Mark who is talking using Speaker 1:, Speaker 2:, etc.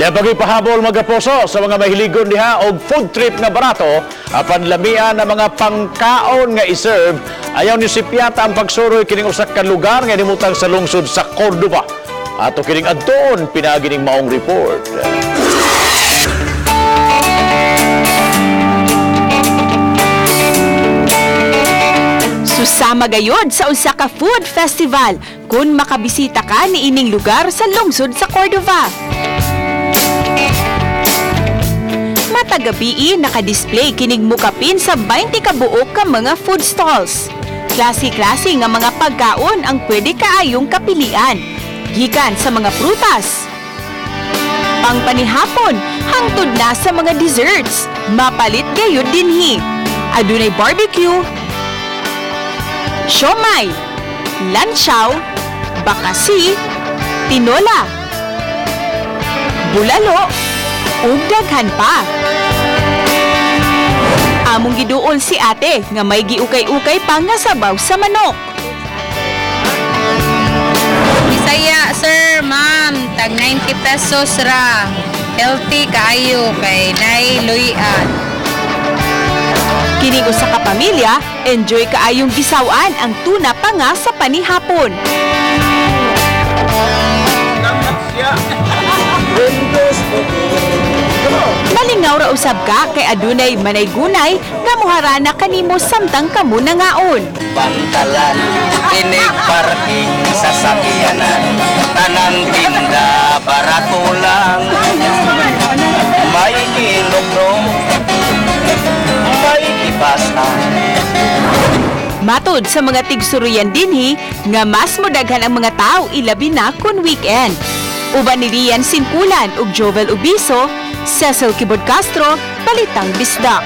Speaker 1: Napagi pahabol mga poso sa mga mahiligon diha og food trip nga barato apan lamian na mga pangkaon nga iserve ayaw ni Sipiata ang pagsuroy kining usa ka lugar nga nimutang sa lungsod sa Cordova. Ato kining adton pinaagi ning maong report.
Speaker 2: Susama gayod sa usa ka food festival kung makabisita ka ni ining lugar sa lungsod sa Cordova. Matagabi naka-display kining mukapin sa 20 ka buok ka mga food stalls. Klase-klase nga mga pagkaon ang pwede kaayong kapilian, gikan sa mga prutas, pangpanihapon, hangtod na sa mga desserts, mapalit gayud dinhi. Adunay barbecue, siomay, lanchaw, bakasi, tinola, bulalo, ug daghan pa. Among giduol si ate nga may giukay-ukay pa nga sabaw sa manok.
Speaker 3: Bisaya, sir, ma'am, tag 90 pesos ra. Healthy kaayo kay nay luyan.
Speaker 2: Kining usa ka pamilya, enjoy kaayong gisawan ang tuna pa nga sa panihapon. Malingaw ra usab ka kay adunay manay-gunay nga moharana kanimo samtang kamo nangaon.
Speaker 4: Bantalan, tinig parking, sasakyanan, tanang tinda, barato lang. May kinugnom, may kibasan.
Speaker 2: Matod sa mga tigsuruyan dinhi nga mas modaghan ang mga tao ilabi na kun weekend. Uban ni Rian Sinkulan ug Jovel Ubiso, Cecil Kibod Castro, Balitang Bisdak.